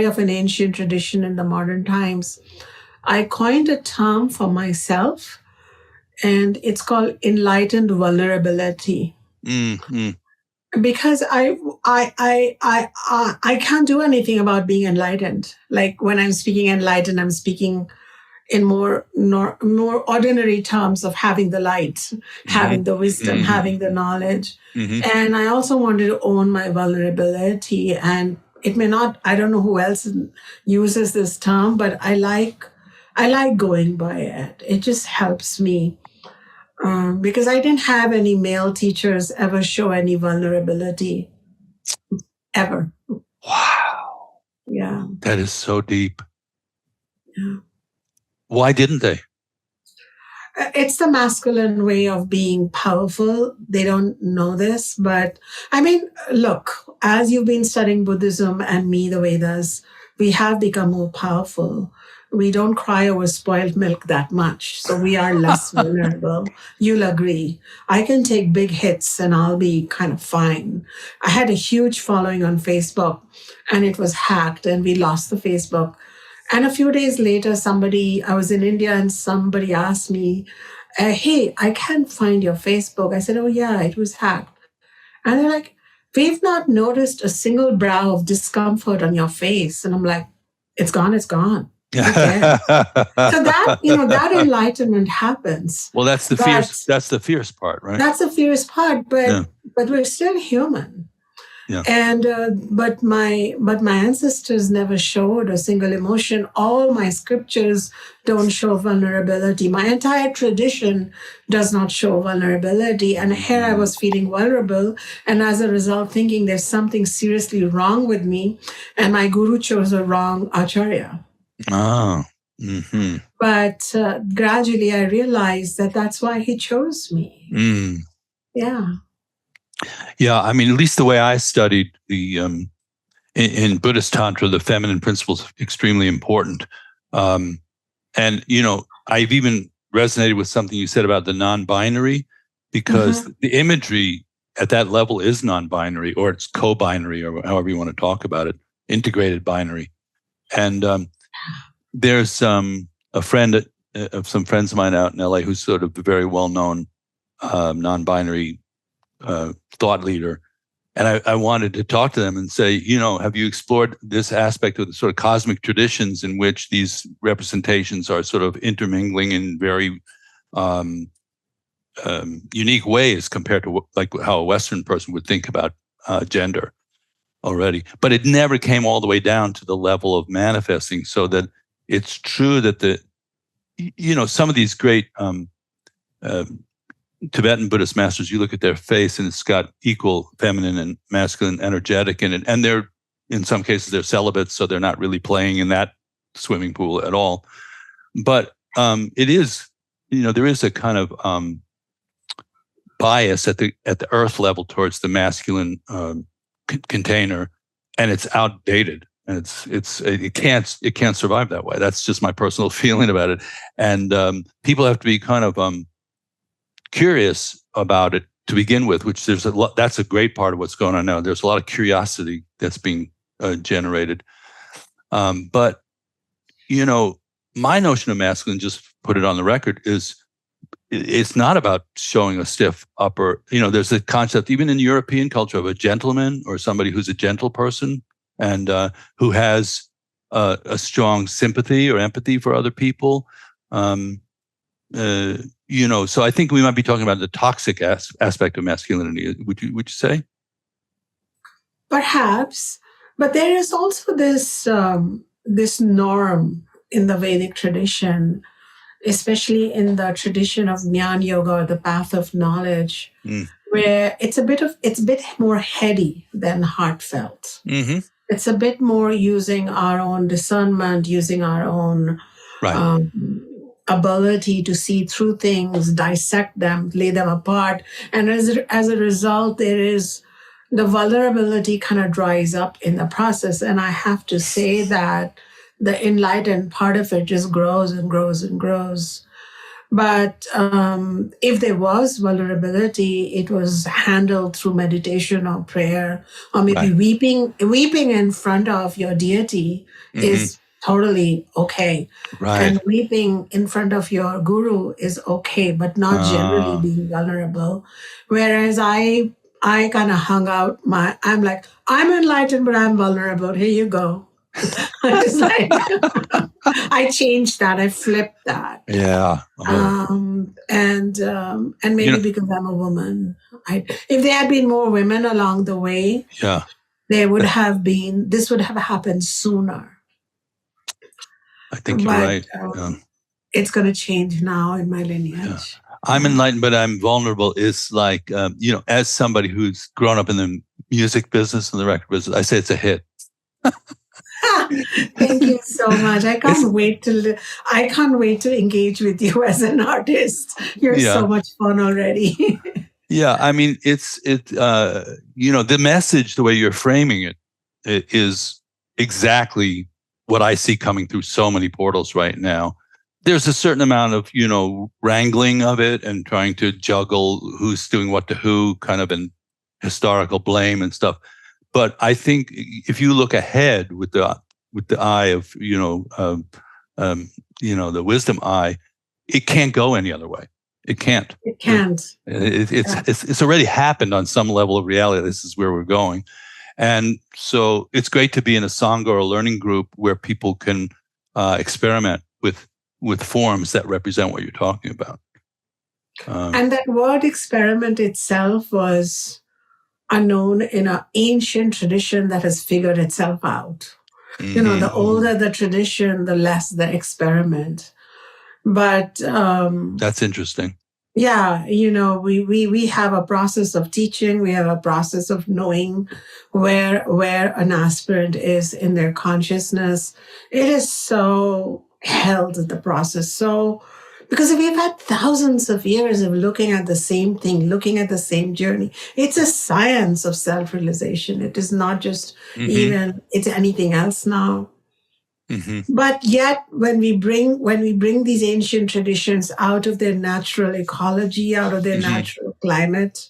A: of an ancient tradition in the modern times, I coined a term for myself, and it's called enlightened vulnerability.
C: Mm-hmm.
A: Because I can't do anything about being enlightened. Like when I'm speaking enlightened, I'm speaking in more ordinary terms of having the light, having the wisdom, having the knowledge. And I also wanted to own my vulnerability. And it may not, I don't know who else uses this term, but I like going by it. It just helps me. Because I didn't have any male teachers ever show any vulnerability. Ever.
C: Wow.
A: Yeah.
C: That is so deep.
A: Yeah.
C: Why didn't they?
A: It's the masculine way of being powerful. They don't know this, but look, as you've been studying Buddhism and me, the Vedas, we have become more powerful. We don't cry over spoiled milk that much, so we are less vulnerable. You'll agree. I can take big hits and I'll be kind of fine. I had a huge following on Facebook and it was hacked and we lost the Facebook. And a few days later, I was in India and somebody asked me, hey, I can't find your Facebook. I said, oh yeah, it was hacked. And they're like, we've not noticed a single brow of discomfort on your face. And I'm like, it's gone. again. So that, that enlightenment happens.
C: Well, that's the fierce part, right?
A: That's the fierce part, but we're still human.
C: Yeah.
A: And but my ancestors never showed a single emotion. All my scriptures don't show vulnerability. My entire tradition does not show vulnerability. And here I was feeling vulnerable, and as a result, thinking there's something seriously wrong with me. And my guru chose a wrong acharya.
C: Oh. Mm-hmm.
A: But gradually, I realized that that's why he chose me. Yeah.
C: Yeah, I mean, at least the way I studied the in Buddhist Tantra, the feminine principle is extremely important. And I've even resonated with something you said about the non-binary, because the imagery at that level is non-binary, or it's co-binary, or however you want to talk about it, integrated binary. And there's a friend of some friends of mine out in LA who's sort of a very well-known non-binary thought leader. And I wanted to talk to them and say, have you explored this aspect of the sort of cosmic traditions in which these representations are sort of intermingling in very unique ways compared to like how a Western person would think about gender already. But it never came all the way down to the level of manifesting, so that it's true that some of these great Tibetan Buddhist masters, you look at their face and it's got equal feminine and masculine energetic in it. And they're, in some cases, they're celibates, so they're not really playing in that swimming pool at all. But it is, there is a kind of bias at the earth level towards the masculine container, and it's outdated. And it can't survive that way. That's just my personal feeling about it. And people have to be kind of curious about it to begin with, which there's a lot. That's a great part of what's going on now. There's a lot of curiosity that's being generated. But my notion of masculine, just put it on the record, is it's not about showing a stiff upper. There's a concept even in European culture of a gentleman, or somebody who's a gentle person and who has a strong sympathy or empathy for other people. So I think we might be talking about the toxic aspect of masculinity. Would you say?
A: Perhaps, but there is also this norm in the Vedic tradition, especially in the tradition of Jnana Yoga, or the path of knowledge, where it's a bit more heady than heartfelt. Mm-hmm. It's a bit more using our own discernment, using our own ability to see through things, dissect them, lay them apart. And as a result, there is the vulnerability kind of dries up in the process. And I have to say that the enlightened part of it just grows and grows and grows. But if there was vulnerability, it was handled through meditation or prayer, or maybe weeping in front of your deity is totally okay. Right. And weeping in front of your guru is okay, but not generally being vulnerable. Whereas I kind of hung out I'm like, I'm enlightened, but I'm vulnerable. Here you go. It's like, I changed that. I flipped that.
C: Yeah.
A: And maybe because I'm a woman. If there had been more women along the way, this would have happened sooner.
C: I think you're right.
A: It's going to change now in my lineage.
C: Yeah. I'm enlightened, but I'm vulnerable is like, as somebody who's grown up in the music business and the record business, I say it's a hit.
A: Thank you so much. I can't wait to engage with you as an artist. You're so much fun already.
C: Yeah, I mean, the message, the way you're framing it is exactly what I see coming through so many portals right now. There's a certain amount of, wrangling of it and trying to juggle who's doing what to who, kind of in historical blame and stuff. But I think if you look ahead with the eye of, the wisdom eye, it can't go any other way. It can't.
A: It can't.
C: It's already happened on some level of reality. This is where we're going. And so it's great to be in a Sangha or a learning group where people can experiment with forms that represent what you're talking about.
A: And that word experiment itself was unknown in an ancient tradition that has figured itself out.
C: Mm-hmm.
A: The older the tradition, the less the experiment. But
C: that's interesting.
A: Yeah, we have a process of teaching. We have a process of knowing where an aspirant is in their consciousness. It is so held, the process. So, because we've had thousands of years of looking at the same thing, looking at the same journey. It's a science of self-realization. It is not just it's anything else now. Mm-hmm. But yet, when we bring these ancient traditions out of their natural ecology, out of their natural climate,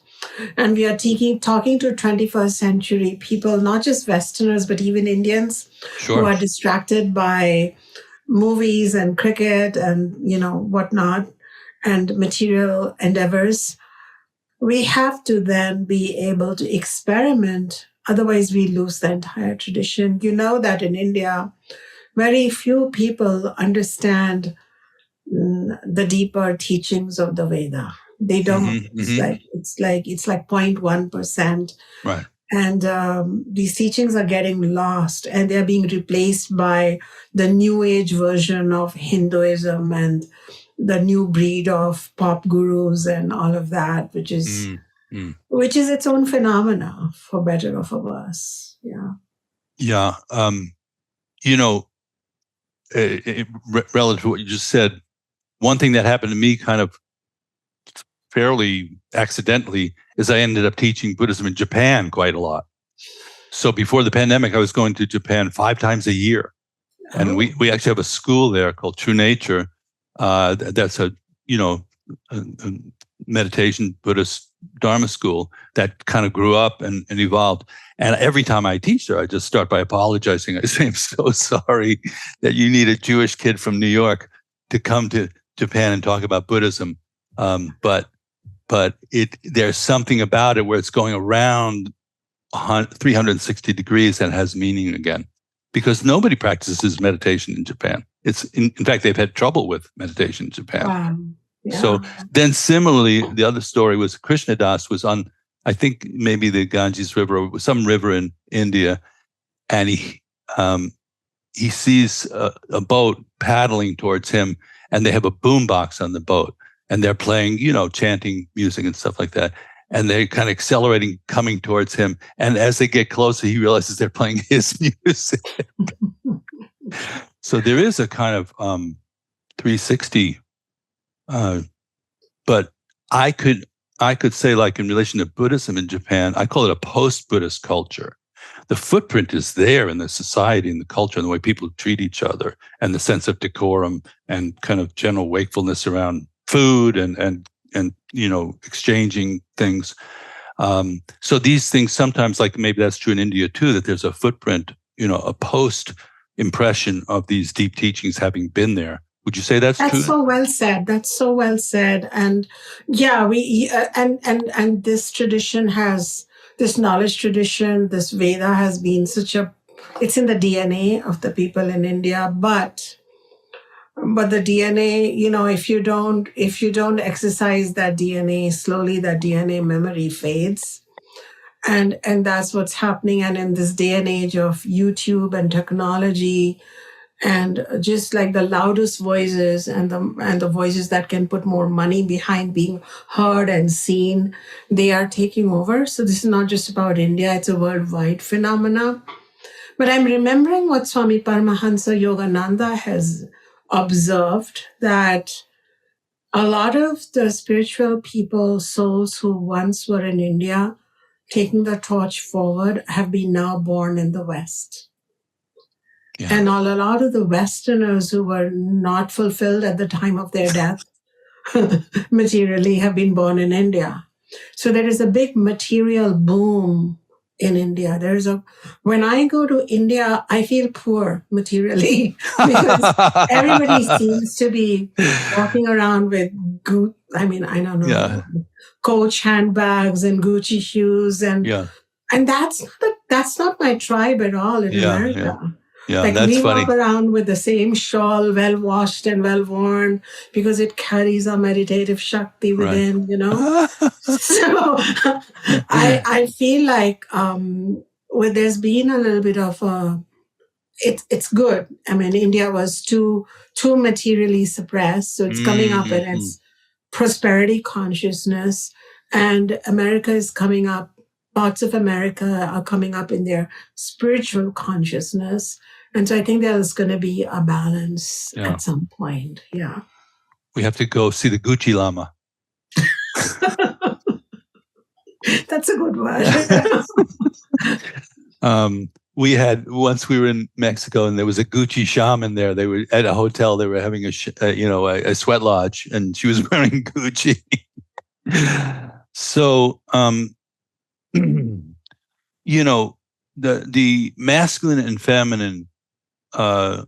A: and we are talking to 21st century people, not just Westerners, but even Indians who are distracted by movies and cricket and whatnot and material endeavors, we have to then be able to experiment. Otherwise, we lose the entire tradition. You know that in India, very few people understand the deeper teachings of the Veda. They don't. It's like 0.1%.
C: Right.
A: And these teachings are getting lost, and they're being replaced by the New Age version of Hinduism and the new breed of pop gurus and all of that, which is its own phenomena, for better or for worse. Yeah.
C: Yeah. Relative to what you just said, one thing that happened to me kind of fairly accidentally is I ended up teaching Buddhism in Japan quite a lot. So before the pandemic, I was going to Japan 5 times a year. And we actually have a school there called True Nature. That's a meditation Buddhist Dharma school that kind of grew up and evolved. And every time I teach there, I just start by apologizing. I say, I'm so sorry that you need a Jewish kid from New York to come to Japan and talk about Buddhism. But there's something about it where it's going around 360 degrees and has meaning again. Because nobody practices meditation in Japan. In fact, they've had trouble with meditation in Japan.
A: Wow. Yeah.
C: So then similarly, the other story was Krishna Das was on, I think maybe the Ganges River or some river in India. And he sees a boat paddling towards him, and they have a boombox on the boat, and they're playing, chanting music and stuff like that. And they're kind of accelerating, coming towards him. And as they get closer, he realizes they're playing his music. So there is a kind of 360. But I could say, like in relation to Buddhism in Japan, I call it a post-Buddhist culture. The footprint is there in the society and the culture and the way people treat each other and the sense of decorum and kind of general wakefulness around food and exchanging things. So these things sometimes, like maybe that's true in India too, that there's a footprint, a post impression of these deep teachings having been there. Would you say that's true?
A: That's so well said. That's so well said. And yeah, and this tradition this knowledge tradition, this Veda has been it's in the DNA of the people in India, but the DNA, if you don't exercise that DNA, slowly that DNA memory fades. And that's what's happening. And in this day and age of YouTube and technology, and just like the loudest voices and the voices that can put more money behind being heard and seen, they are taking over. So this is not just about India, it's a worldwide phenomena. But I'm remembering what Swami Paramahansa Yogananda has observed, that a lot of the spiritual people, souls who once were in India, taking the torch forward, have been now born in the West. Yeah. And a lot of the Westerners who were not fulfilled at the time of their death materially have been born in India. So there is a big material boom in India. When I go to India, I feel poor materially because everybody seems to be walking around with I don't know, Coach handbags and Gucci shoes, and that's not my tribe at all in America. Yeah.
C: Yeah,
A: like
C: that's
A: we
C: funny.
A: walk around with the same shawl, well washed and well worn, because it carries our meditative Shakti within,
C: Right.
A: you know. So I feel like well, there's been a little bit of it's good. I mean, India was too materially suppressed, so it's coming up in its prosperity consciousness, and America is coming up. Parts of America are coming up in their spiritual consciousness, and so I think there's going to be a balance at some point. Yeah,
C: we have to go see the Gucci Lama.
A: That's a good word.
C: We had once we were in Mexico, and there was a Gucci shaman there. They were at a hotel. They were having a sweat lodge, and she was wearing Gucci. So, the masculine and feminine are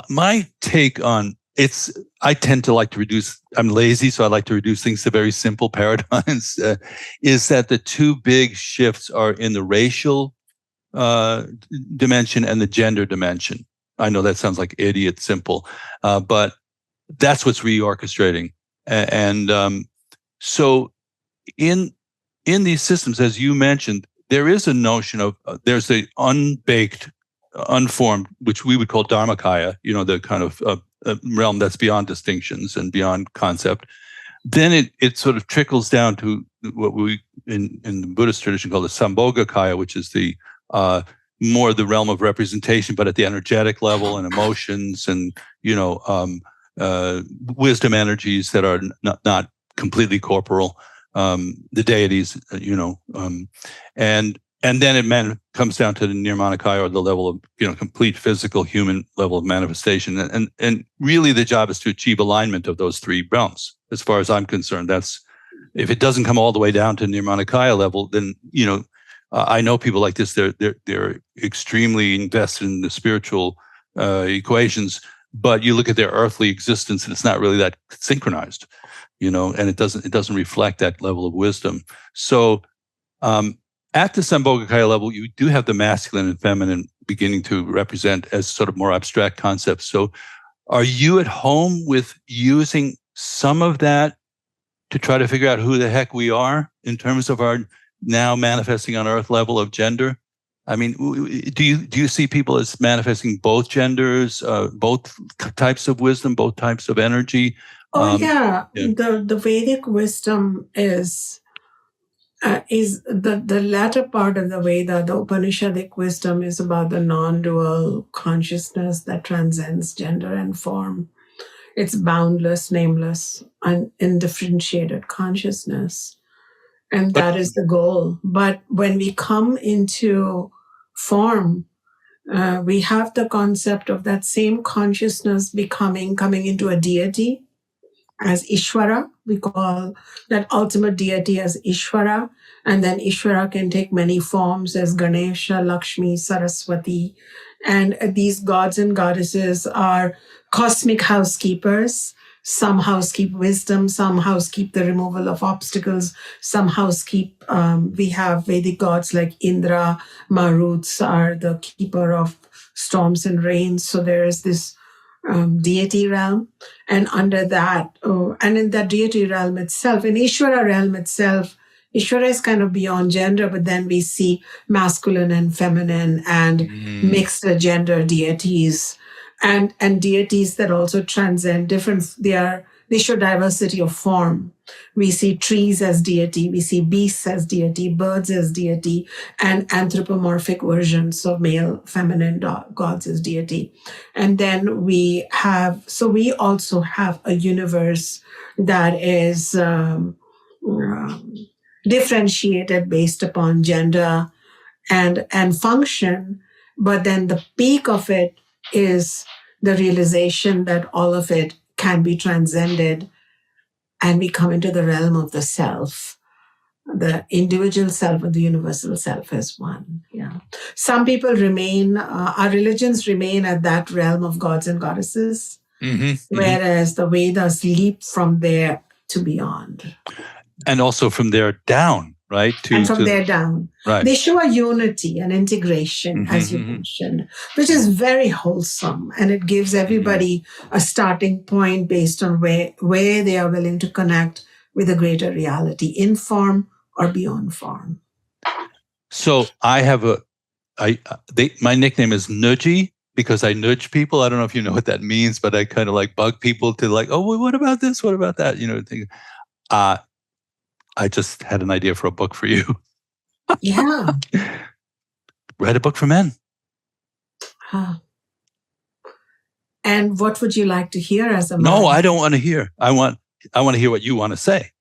C: my take on it's. I tend to like to reduce. I'm lazy, so I like to reduce things to very simple paradigms. Is that the two big shifts are in the racial dimension and the gender dimension? I know that sounds like idiot simple, but that's what's reorchestrating. And so in these systems, as you mentioned, there is a notion of there's the unbaked, unformed, which we would call Dharmakaya, the kind of realm that's beyond distinctions and beyond concept. Then it sort of trickles down to what we in the Buddhist tradition call the Sambhogakaya, which is the more the realm of representation, but at the energetic level and emotions and wisdom energies that are not completely corporal, the deities, and then it comes down to the Nirmanakaya, or the level of complete physical human level of manifestation, and really the job is to achieve alignment of those three realms. As far as I'm concerned, that's if it doesn't come all the way down to Nirmanakaya level, then I know people like this. They're extremely invested in the spiritual equations, but you look at their earthly existence, and it's not really that synchronized, and it doesn't reflect that level of wisdom. So at the Sambhogakaya level, you do have the masculine and feminine beginning to represent as sort of more abstract concepts. So are you at home with using some of that to try to figure out who the heck we are in terms of our now manifesting on earth level of gender? I mean, do you see people as manifesting both genders, both types of wisdom, both types of energy?
A: Yeah. The Vedic wisdom is the latter part of the Veda. The Upanishadic wisdom is about the non-dual consciousness that transcends gender and form. It's boundless, nameless, and undifferentiated consciousness. And that is the goal. But when we come into form, we have the concept of that same consciousness coming into a deity as Ishvara. We call that ultimate deity as Ishvara. And then Ishvara can take many forms as Ganesha, Lakshmi, Saraswati. And these gods and goddesses are cosmic housekeepers. Some housekeep wisdom, some housekeep the removal of obstacles, some housekeep, we have Vedic gods like Indra, Maruts are the keeper of storms and rains. So there is this deity realm. And under that, and in that deity realm itself, in Ishvara realm itself, Ishvara is kind of beyond gender, but then we see masculine and feminine and mixed gender deities and deities that also transcend different, they show diversity of form. We see trees as deity, we see beasts as deity, birds as deity, and anthropomorphic versions of male, feminine gods as deity. And then we also have a universe that is differentiated based upon gender and function, but then the peak of it is the realization that all of it can be transcended, and we come into the realm of the self, the individual self and the universal self as one. Yeah. Some people remain, our religions remain at that realm of gods and goddesses, whereas the Vedas leap from there to beyond.
C: And also from there down, right?
A: And from there down.
C: Right.
A: They show a unity and integration, as you mentioned, which is very wholesome. And it gives everybody a starting point based on where they are willing to connect with a greater reality, in form or beyond form.
C: So I have my nickname is Nudgy, because I nudge people. I don't know if you know what that means, but I kind of like bug people to like, oh, well, what about this? What about that? You know, I just had an idea for a book for you.
A: Yeah.
C: Write a book for men.
A: And what would you like to hear as a man?
C: No, I don't want to hear. I want to hear what you want to say.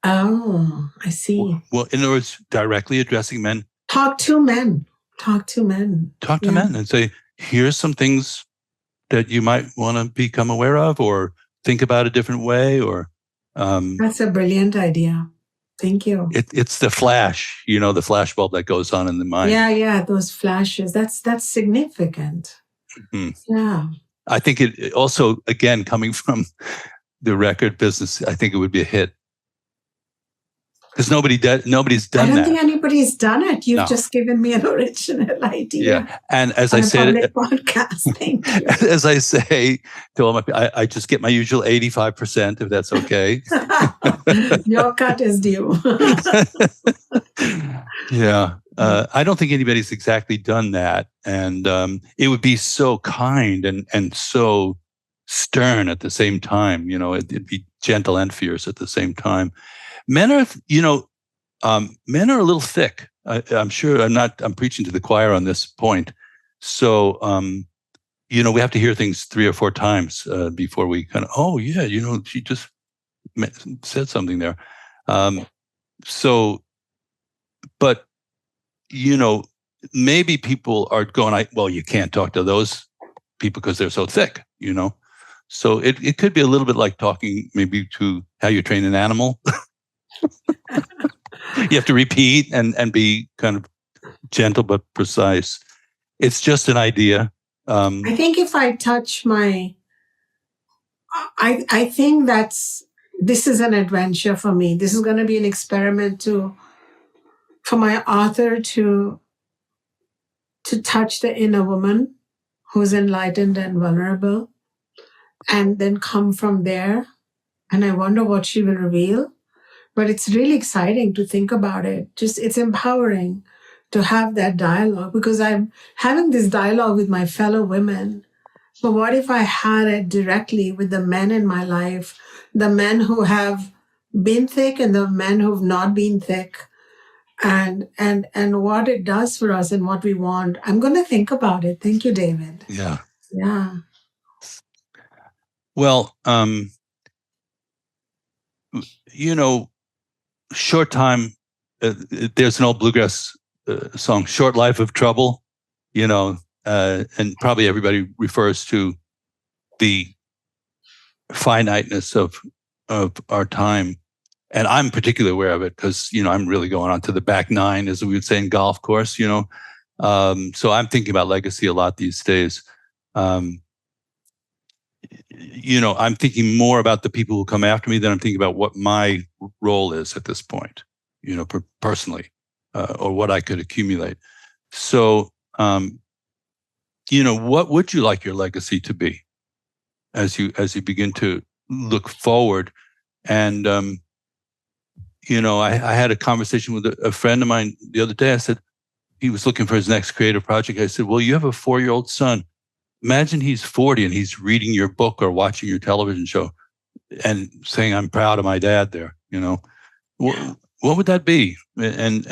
A: Oh, I see.
C: Well, in other words, directly addressing men.
A: Talk to men. Talk to men.
C: Talk to men and say, here's some things that you might want to become aware of, or think about a different way, or
A: that's a brilliant idea. Thank you.
C: It's the flash, the flash bulb that goes on in the mind.
A: Yeah, those flashes. That's significant. Yeah.
C: I think it also, again, coming from the record business, I think it would be a hit. Because nobody's done that.
A: I don't think anybody's done it. You've just given me an original idea.
C: Yeah, and as I said,
A: podcast. Thank you.
C: As I say to all my people, I just get my usual 85%, if that's okay.
A: Your cut is due.
C: Yeah, I don't think anybody's exactly done that, and it would be so kind and so stern at the same time. It'd be gentle and fierce at the same time. Men are, men are a little thick. I'm sure I'm preaching to the choir on this point. So, we have to hear things 3 or 4 times before we kind of, oh yeah, she just said something there. But, maybe people are going, well, you can't talk to those people because they're so thick, So it could be a little bit like talking maybe to how you train an animal. You have to repeat and be kind of gentle but precise. It's just an idea.
A: I think if I touch I think this is an adventure for me. This is going to be an experiment for my author to touch the inner woman who's enlightened and vulnerable, and then come from there. And I wonder what she will reveal. But it's really exciting to think about it. It's empowering to have that dialogue, because I'm having this dialogue with my fellow women. But what if I had it directly with the men in my life, the men who have been thick and the men who've not been thick, and what it does for us and what we want. I'm going to think about it. Thank you, David.
C: Yeah.
A: Yeah.
C: Well, short time, there's an old bluegrass song, Short Life of Trouble, and probably everybody refers to the finiteness of our time. And I'm particularly aware of it because, I'm really going on to the back nine, as we would say in golf course, So I'm thinking about legacy a lot these days. I'm thinking more about the people who come after me than I'm thinking about what my role is at this point, personally, or what I could accumulate. So, what would you like your legacy to be as you begin to look forward? And, I had a conversation with a friend of mine the other day. I said, he was looking for his next creative project. I said, well, you have a 4-year-old son. Imagine he's 40 and he's reading your book or watching your television show and saying, I'm proud of my dad there, What would that be? And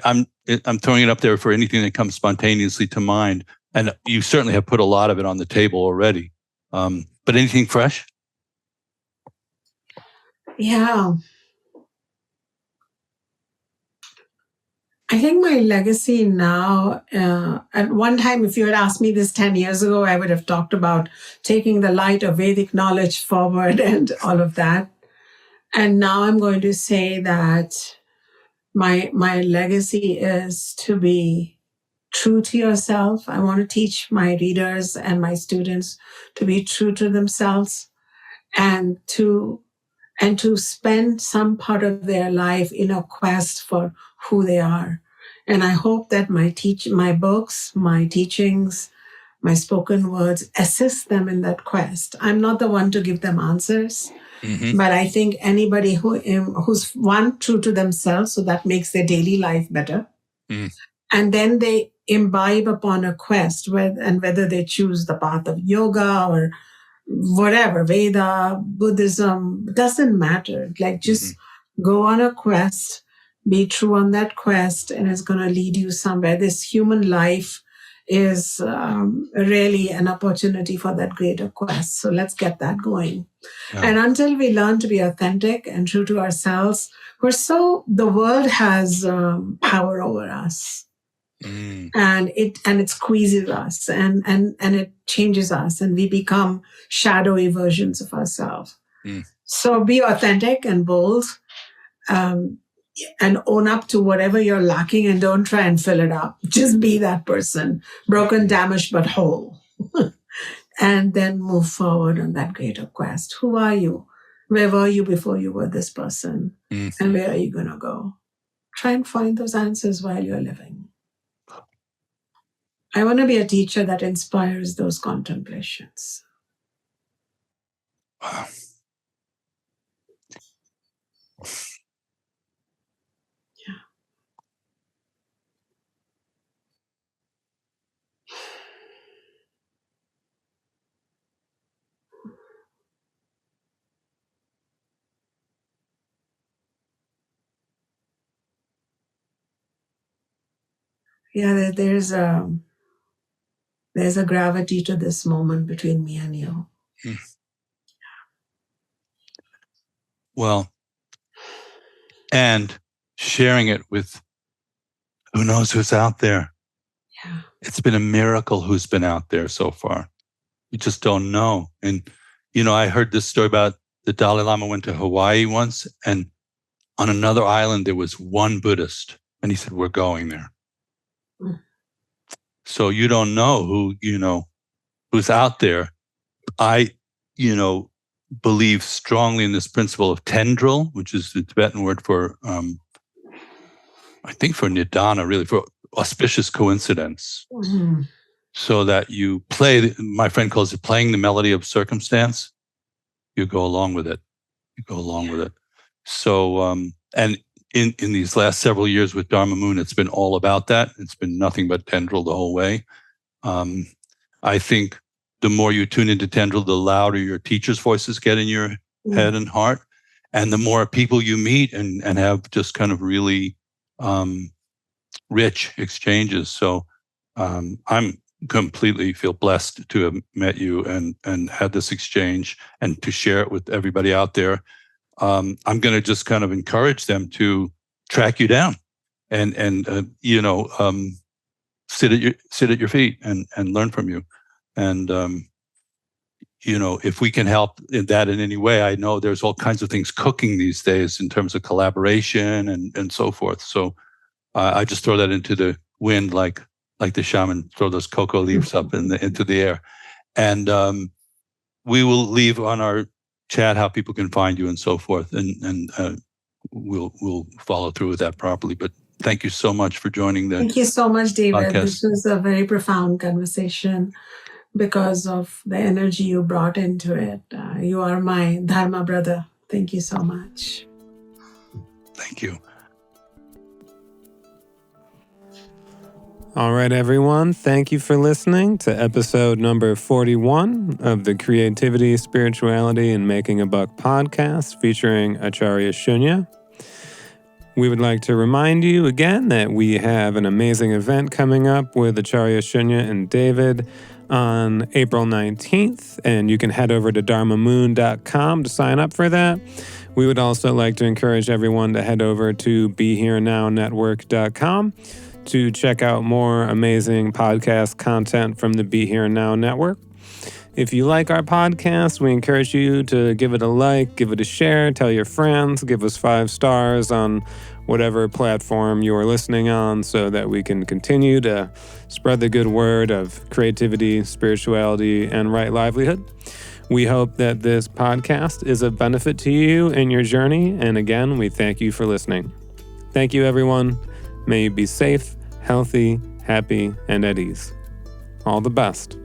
C: I'm throwing it up there for anything that comes spontaneously to mind. And you certainly have put a lot of it on the table already. But anything fresh?
A: Yeah. I think my legacy now, at one time, if you had asked me this 10 years ago, I would have talked about taking the light of Vedic knowledge forward and all of that. And now I'm going to say that my legacy is to be true to yourself. I want to teach my readers and my students to be true to themselves and to and to spend some part of their life in a quest for who they are. And I hope that my books, my teachings, my spoken words assist them in that quest. I'm not the one to give them answers, but I think anybody who's one, true to themselves, so that makes their daily life better. And then they imbibe upon a quest, whether they choose the path of yoga or whatever, Veda, Buddhism, doesn't matter. Like just go on a quest, be true on that quest, and it's going to lead you somewhere. This human life is really an opportunity for that greater quest. So let's get that going. Yeah. And until we learn to be authentic and true to ourselves, the world has power over us. And it squeezes us and it changes us, and we become shadowy versions of ourselves. So be authentic and bold, and own up to whatever you're lacking, and don't try and fill it up. Just be that person, broken, damaged, but whole. And then move forward on that greater quest. Who are you? Where were you before you were this person? And where are you going to go? Try and find those answers while you're living. I want to be a teacher that inspires those contemplations.
C: Wow.
A: Yeah. Yeah, there's a gravity to this moment between me and you.
C: Well, and sharing it with who knows who's out there.
A: Yeah.
C: It's been a miracle who's been out there so far. You just don't know. And, I heard this story about the Dalai Lama went to Hawaii once, and on another island, there was one Buddhist. And he said, we're going there. So you don't know who's out there. I, believe strongly in this principle of tendril, which is the Tibetan word for, I think for nidana, really, for auspicious coincidence. So that you play, my friend calls it playing the melody of circumstance. You go along with it. So, and in these last several years with Dharma Moon, it's been all about that. It's been nothing but tendril the whole way. I think the more you tune into tendril, the louder your teacher's voices get in your head and heart. And the more people you meet and have just kind of really rich exchanges. So I'm completely feel blessed to have met you and had this exchange and to share it with everybody out there. I'm going to just kind of encourage them to track you down and sit at your feet and learn from you. And if we can help in that in any way, I know there's all kinds of things cooking these days in terms of collaboration and so forth. So I just throw that into the wind like the shaman throw those cocoa leaves up into the air. And we will leave on our chat how people can find you and so forth, and we'll follow through with that properly. But thank you so much for joining the
A: Thank you so much, David.
C: podcast.
A: This was a very profound conversation because of the energy you brought into it. You are my Dharma brother. Thank you so much.
C: Thank you.
B: All right, everyone. Thank you for listening to episode number 41 of the Creativity, Spirituality, and Making a Buck podcast featuring Acharya Shunya. We would like to remind you again that we have an amazing event coming up with Acharya Shunya and David on April 19th, and you can head over to dharmamoon.com to sign up for that. We would also like to encourage everyone to head over to BeHereNowNetwork.com to check out more amazing podcast content from the Be Here Now Network. If you like our podcast, we encourage you to give it a like, give it a share, tell your friends, give us 5 stars on whatever platform you are listening on so that we can continue to spread the good word of creativity, spirituality, and right livelihood. We hope that this podcast is of benefit to you in your journey. And again, we thank you for listening. Thank you, everyone. May you be safe, healthy, happy, and at ease. All the best.